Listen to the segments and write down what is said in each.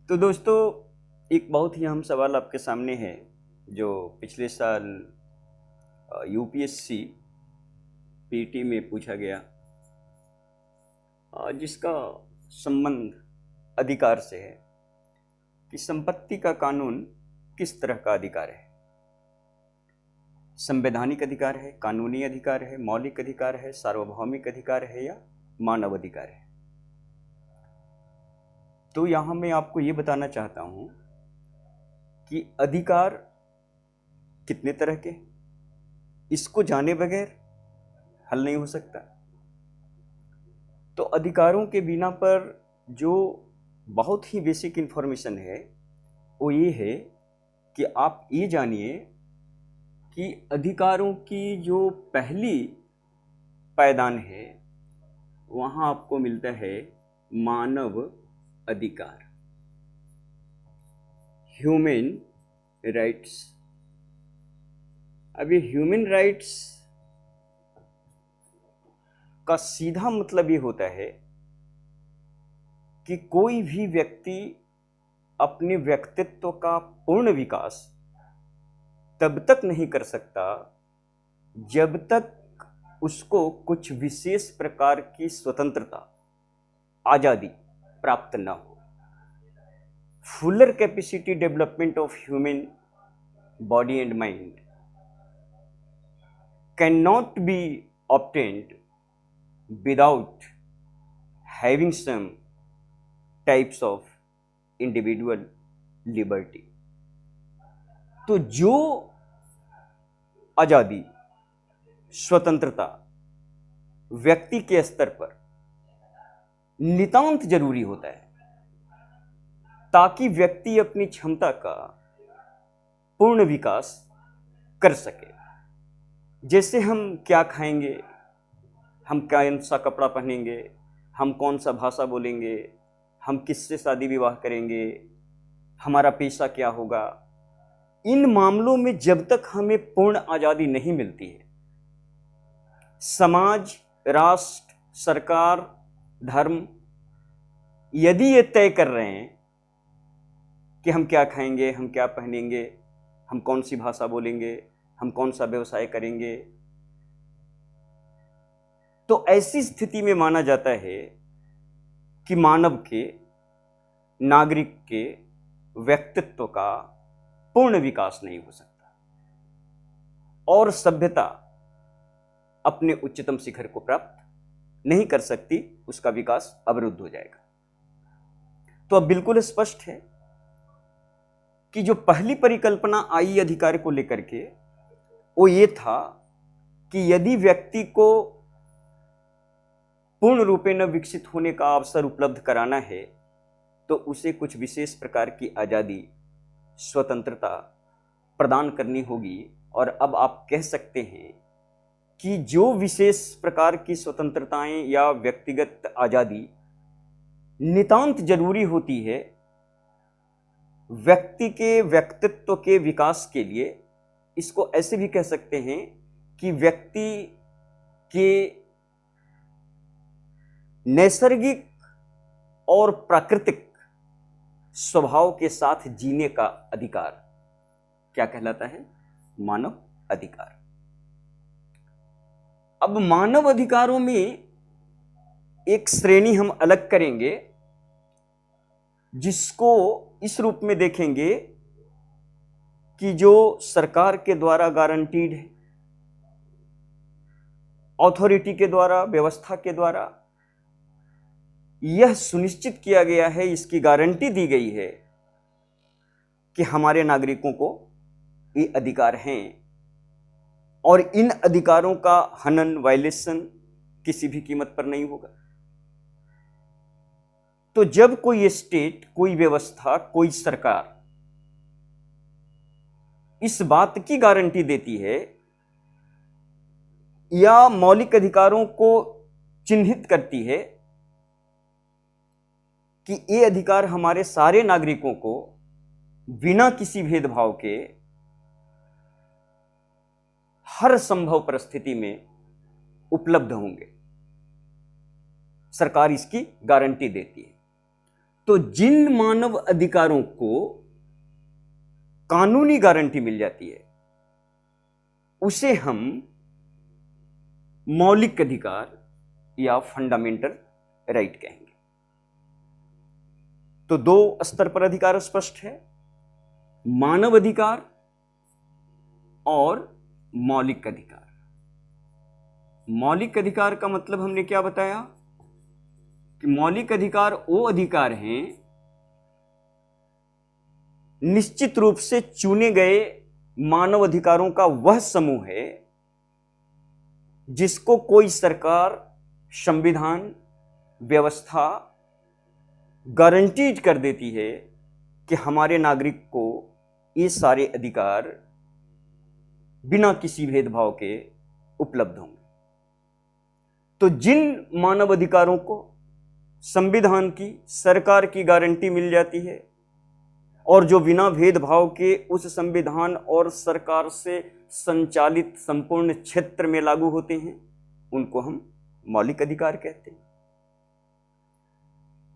तो दोस्तों, एक बहुत ही अहम सवाल आपके सामने है जो पिछले साल यूपीएससी पीटी में पूछा गया, जिसका संबंध अधिकार से है कि संपत्ति का कानून किस तरह का अधिकार है। संवैधानिक अधिकार है, कानूनी अधिकार है, मौलिक अधिकार है, सार्वभौमिक अधिकार है या मानव अधिकार है। तो यहाँ मैं आपको ये बताना चाहता हूँ कि अधिकार कितने तरह के, इसको जाने बगैर हल नहीं हो सकता। तो अधिकारों के बिना पर जो बहुत ही बेसिक इन्फॉर्मेशन है वो ये है कि आप ये जानिए कि अधिकारों की जो पहली पायदान है वहाँ आपको मिलता है मानव अधिकार, ह्यूमन राइट्स। अब ये ह्यूमन राइट्स का सीधा मतलब ये होता है कि कोई भी व्यक्ति अपने व्यक्तित्व का पूर्ण विकास तब तक नहीं कर सकता जब तक उसको कुछ विशेष प्रकार की स्वतंत्रता, आजादी प्राप्त न हो। Fuller capacity development of human body and mind can not be obtained without having some types of individual liberty। तो जो आजादी, स्वतंत्रता व्यक्ति के स्तर पर नितांत जरूरी होता है ताकि व्यक्ति अपनी क्षमता का पूर्ण विकास कर सके। जैसे हम क्या खाएंगे, हम कौन सा कपड़ा पहनेंगे, हम कौन सा भाषा बोलेंगे, हम किससे शादी विवाह करेंगे, हमारा पेशा क्या होगा, इन मामलों में जब तक हमें पूर्ण आजादी नहीं मिलती है, समाज, राष्ट्र, सरकार, धर्म यदि ये तय कर रहे हैं कि हम क्या खाएंगे, हम क्या पहनेंगे, हम कौन सी भाषा बोलेंगे, हम कौन सा व्यवसाय करेंगे, तो ऐसी स्थिति में माना जाता है कि मानव के, नागरिक के व्यक्तित्व का पूर्ण विकास नहीं हो सकता और सभ्यता अपने उच्चतम शिखर को प्राप्त नहीं कर सकती, उसका विकास अवरुद्ध हो जाएगा। तो अब बिल्कुल स्पष्ट है कि जो पहली परिकल्पना आई अधिकार को लेकर के वो ये था कि यदि व्यक्ति को पूर्ण रूपेण विकसित होने का अवसर उपलब्ध कराना है तो उसे कुछ विशेष प्रकार की आजादी, स्वतंत्रता प्रदान करनी होगी। और अब आप कह सकते हैं कि जो विशेष प्रकार की स्वतंत्रताएं या व्यक्तिगत आजादी नितांत जरूरी होती है व्यक्ति के व्यक्तित्व के विकास के लिए, इसको ऐसे भी कह सकते हैं कि व्यक्ति के नैसर्गिक और प्राकृतिक स्वभाव के साथ जीने का अधिकार क्या कहलाता है? मानव अधिकार। अब मानव अधिकारों में एक श्रेणी हम अलग करेंगे जिसको इस रूप में देखेंगे कि जो सरकार के द्वारा गारंटीड है, अथॉरिटी के द्वारा, व्यवस्था के द्वारा यह सुनिश्चित किया गया है, इसकी गारंटी दी गई है कि हमारे नागरिकों को ये अधिकार हैं और इन अधिकारों का हनन, वायलेशन किसी भी कीमत पर नहीं होगा। तो जब कोई स्टेट, कोई व्यवस्था, कोई सरकार इस बात की गारंटी देती है या मौलिक अधिकारों को चिन्हित करती है कि ये अधिकार हमारे सारे नागरिकों को बिना किसी भेदभाव के हर संभव परिस्थिति में उपलब्ध होंगे, सरकार इसकी गारंटी देती है। तो जिन मानव अधिकारों को कानूनी गारंटी मिल जाती है उसे हम मौलिक अधिकार या फंडामेंटल राइट कहेंगे। तो दो स्तर पर अधिकार स्पष्ट है, मानव अधिकार और मौलिक अधिकार। मौलिक अधिकार का मतलब हमने क्या बताया कि मौलिक अधिकार वो अधिकार हैं निश्चित रूप से चुने गए मानव अधिकारों का वह समूह है जिसको कोई सरकार, संविधान, व्यवस्था गारंटीड कर देती है कि हमारे नागरिक को ये सारे अधिकार बिना किसी भेदभाव के उपलब्ध होंगे। तो जिन मानव अधिकारों को संविधान की, सरकार की गारंटी मिल जाती है और जो बिना भेदभाव के उस संविधान और सरकार से संचालित संपूर्ण क्षेत्र में लागू होते हैं, उनको हम मौलिक अधिकार कहते हैं।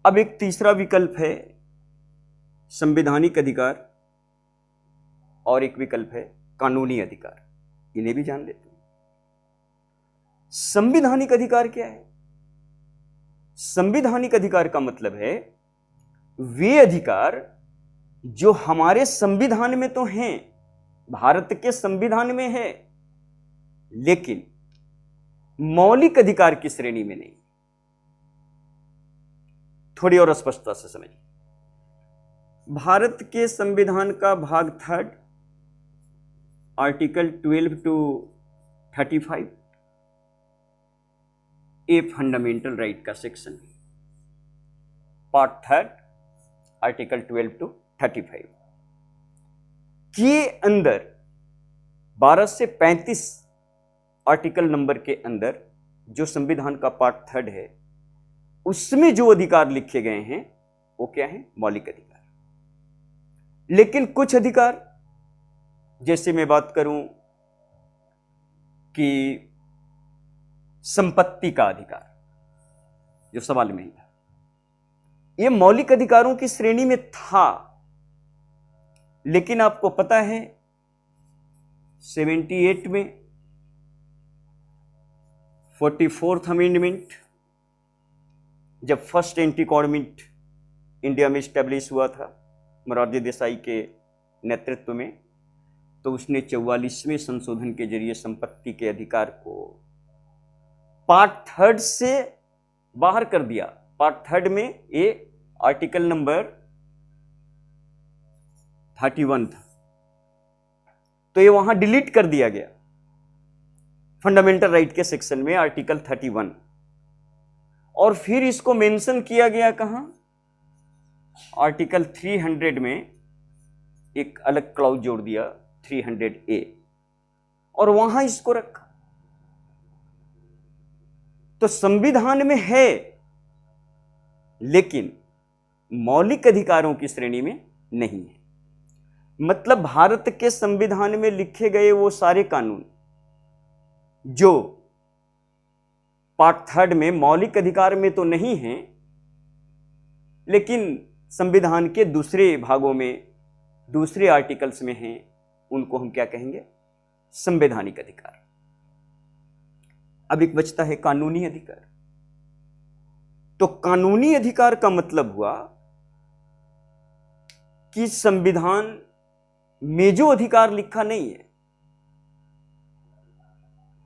अब एक तीसरा विकल्प है संवैधानिक अधिकार और एक विकल्प है कानूनी अधिकार। इन्हें भी जान लेते हैं। संवैधानिक अधिकार क्या है? संवैधानिक अधिकार का मतलब है वे अधिकार जो हमारे संविधान में तो हैं, भारत के संविधान में है, लेकिन मौलिक अधिकार की श्रेणी में नहीं। थोड़ी और स्पष्टता से समझिए। भारत के संविधान का भाग 3 article 12 to 35 a fundamental right का सेक्शन, पार्ट 3 आर्टिकल 12 to 35 के अंदर 12 से 35 आर्टिकल नंबर के अंदर जो संविधान का पार्ट 3 है, उसमें जो अधिकार लिखे गए हैं वो क्या है? मौलिक अधिकार। लेकिन कुछ अधिकार, जैसे मैं बात करूं कि संपत्ति का अधिकार, जो सवाल में ही था, यह मौलिक अधिकारों की श्रेणी में था, लेकिन आपको पता है 78 में 44th अमेंडमेंट जब फर्स्ट एंटी कॉर्मिट इंडिया में स्टैब्लिश हुआ था मोरारजी देसाई के नेतृत्व में, तो उसने 44वें संशोधन के जरिए संपत्ति के अधिकार को पार्ट 3 से बाहर कर दिया। पार्ट 3 में ये आर्टिकल नंबर 31 था, तो ये वहां डिलीट कर दिया गया फंडामेंटल राइट के सेक्शन में, आर्टिकल 31। और फिर इसको मेंशन किया गया कहां? आर्टिकल 300 में एक अलग क्लाउज जोड़ दिया 300A, और वहां इसको रखा। तो संविधान में है, लेकिन मौलिक अधिकारों की श्रेणी में नहीं है। मतलब भारत के संविधान में लिखे गए वो सारे कानून जो पार्ट 3 में मौलिक अधिकार में तो नहीं हैं, लेकिन संविधान के दूसरे भागों में, दूसरे आर्टिकल्स में हैं, उनको हम क्या कहेंगे? संवैधानिक अधिकार। अब एक बचता है कानूनी अधिकार। तो कानूनी अधिकार का मतलब हुआ कि संविधान में जो अधिकार लिखा नहीं है,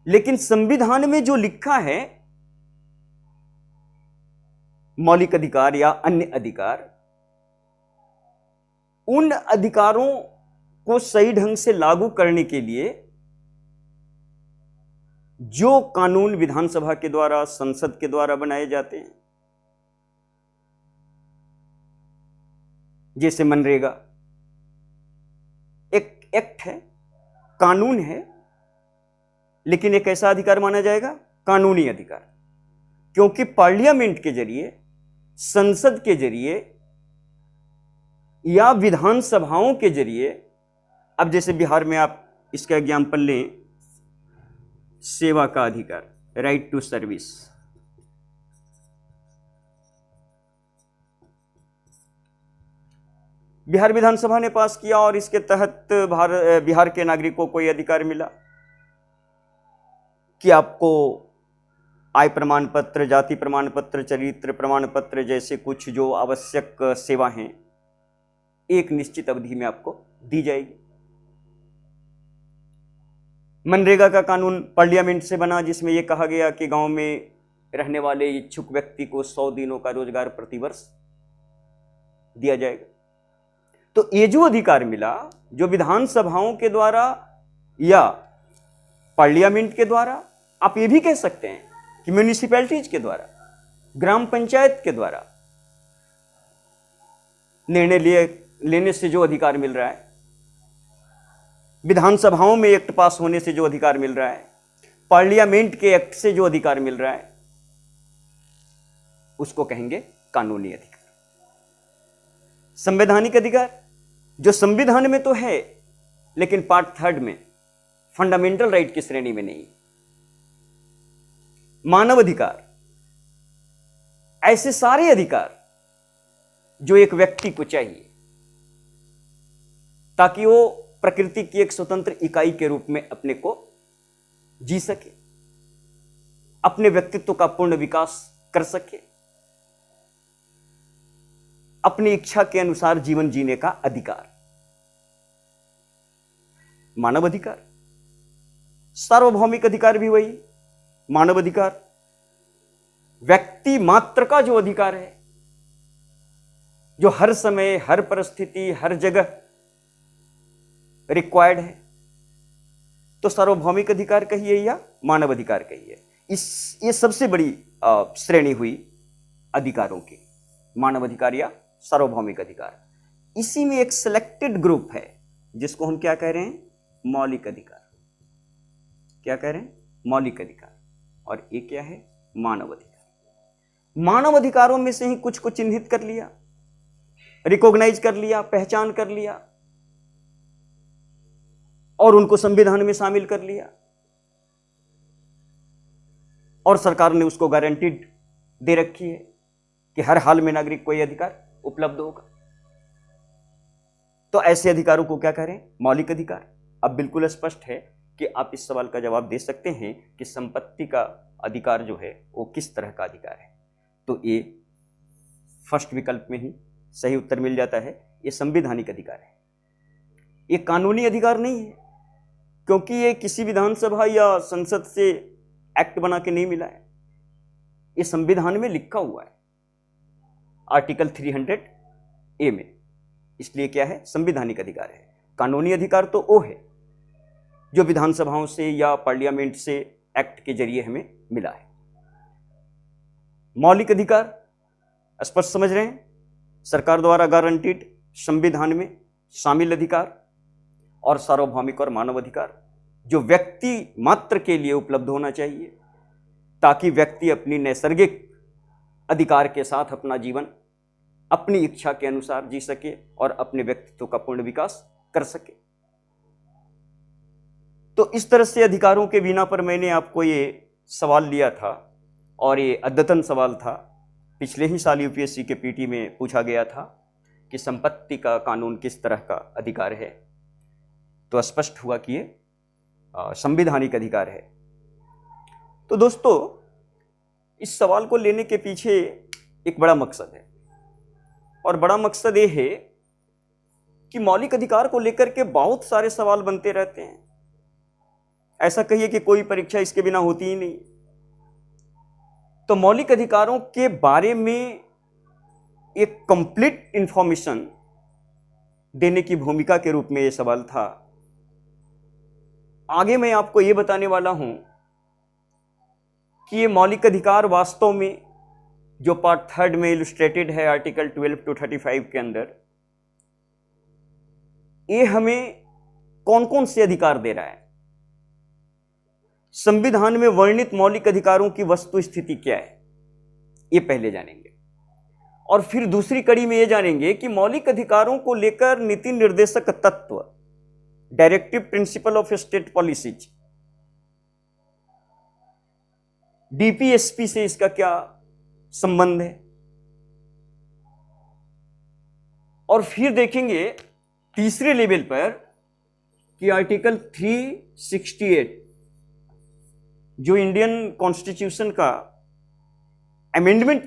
लेकिन संविधान में जो लिखा है मौलिक अधिकार या अन्य अधिकार, उन अधिकारों को सही ढंग से लागू करने के लिए जो कानून विधानसभा के द्वारा, संसद के द्वारा बनाए जाते हैं, जैसे मनरेगा एक एक्ट है, कानून है, लेकिन एक ऐसा अधिकार माना जाएगा कानूनी अधिकार, क्योंकि पार्लियामेंट के जरिए, संसद के जरिए या विधानसभाओं के जरिए, अब जैसे बिहार में आप इसका एग्जाम्पल लें, सेवा का अधिकार, राइट टू सर्विस, बिहार विधानसभा ने पास किया और इसके तहत बिहार के नागरिकों को यह अधिकार मिला कि आपको आय प्रमाण पत्र, जाति प्रमाण पत्र, चरित्र प्रमाण पत्र जैसे कुछ जो आवश्यक सेवा हैं एक निश्चित अवधि में आपको दी जाएगी। मनरेगा का कानून पार्लियामेंट से बना, जिसमें यह कहा गया कि गांव में रहने वाले इच्छुक व्यक्ति को 100 दिनों का रोजगार प्रतिवर्ष दिया जाएगा। तो ये जो अधिकार मिला, जो विधानसभाओं के द्वारा या पार्लियामेंट के द्वारा, आप ये भी कह सकते हैं कि म्यूनिसिपैलिटीज के द्वारा, ग्राम पंचायत के द्वारा निर्णय लेने से जो अधिकार मिल रहा है, विधानसभाओं में एक्ट पास होने से जो अधिकार मिल रहा है, पार्लियामेंट के एक्ट से जो अधिकार मिल रहा है, उसको कहेंगे कानूनी अधिकार। संवैधानिक अधिकार जो संविधान में तो है लेकिन पार्ट 3 में फंडामेंटल राइट की श्रेणी में नहीं। मानव अधिकार ऐसे सारे अधिकार जो एक व्यक्ति को चाहिए ताकि वो प्रकृति की एक स्वतंत्र इकाई के रूप में अपने को जी सके, अपने व्यक्तित्व का पूर्ण विकास कर सके, अपनी इच्छा के अनुसार जीवन जीने का अधिकार। मानव अधिकार, सार्वभौमिक अधिकार भी वही मानव अधिकार, व्यक्ति मात्र का जो अधिकार है, जो हर समय, हर परिस्थिति, हर जगह रिक्वायर्ड है। तो सार्वभौमिक अधिकार कहिए या मानव अधिकार कहिए, ये सबसे बड़ी श्रेणी हुई अधिकारों की, मानव अधिकार या सार्वभौमिक अधिकार। इसी में एक सिलेक्टेड ग्रुप है जिसको हम क्या कह रहे हैं, मौलिक अधिकार। क्या कह रहे हैं, मौलिक अधिकार। और ये क्या है, मानव अधिकार। मानव अधिकारों में से ही कुछ को चिन्हित कर लिया, रिकॉग्नाइज कर लिया, पहचान कर लिया और उनको संविधान में शामिल कर लिया और सरकार ने उसको गारंटीड दे रखी है कि हर हाल में नागरिक को यह अधिकार उपलब्ध होगा। तो ऐसे अधिकारों को क्या कह रहे हैं, मौलिक अधिकार। अब बिल्कुल स्पष्ट है कि आप इस सवाल का जवाब दे सकते हैं कि संपत्ति का अधिकार जो है वो किस तरह का अधिकार है। तो ये फर्स्ट विकल्प में ही सही उत्तर मिल जाता है, ये संवैधानिक अधिकार है। ये कानूनी अधिकार नहीं है, क्योंकि ये किसी विधानसभा या संसद से एक्ट बना के नहीं मिला है, ये संविधान में लिखा हुआ है आर्टिकल 300A में। इसलिए क्या है, संवैधानिक अधिकार है। कानूनी अधिकार तो वो है जो विधानसभाओं से या पार्लियामेंट से एक्ट के जरिए हमें मिला है। मौलिक अधिकार स्पष्ट समझ रहे हैं, सरकार द्वारा गारंटीड, संविधान में शामिल अधिकार। और सार्वभौमिक और मानव अधिकार जो व्यक्ति मात्र के लिए उपलब्ध होना चाहिए ताकि व्यक्ति अपनी नैसर्गिक अधिकार के साथ अपना जीवन अपनी इच्छा के अनुसार जी सके और अपने व्यक्तित्व का पूर्ण विकास कर सके। तो इस तरह से अधिकारों के बिना पर मैंने आपको ये सवाल लिया था और ये अद्यतन सवाल था। पिछले ही साल यूपीएससी के पीटी में पूछा गया था कि संपत्ति का कानून किस तरह का अधिकार है, तो स्पष्ट हुआ कि ये संवैधानिक अधिकार है। तो दोस्तों, इस सवाल को लेने के पीछे एक बड़ा मकसद है और बड़ा मकसद ये है कि मौलिक अधिकार को लेकर के बहुत सारे सवाल बनते रहते हैं। ऐसा कहिए कि कोई परीक्षा इसके बिना होती ही नहीं। तो मौलिक अधिकारों के बारे में एक कंप्लीट इंफॉर्मेशन देने की भूमिका के रूप में यह सवाल था। आगे मैं आपको यह बताने वाला हूं कि ये मौलिक अधिकार वास्तव में जो पार्ट 3 में इलस्ट्रेटेड है आर्टिकल 12 to 35 के अंदर, ये हमें कौन कौन से अधिकार दे रहा है। संविधान में वर्णित मौलिक अधिकारों की वस्तु स्थिति क्या है, ये पहले जानेंगे। और फिर दूसरी कड़ी में ये जानेंगे कि मौलिक अधिकारों को लेकर नीति निर्देशक तत्व, directive principle of state policies, DPSP से इसका क्या संबंध है। और फिर देखेंगे तीसरे लेवल पर कि आर्टिकल 368 जो इंडियन कॉन्स्टिट्यूशन का अमेंडमेंट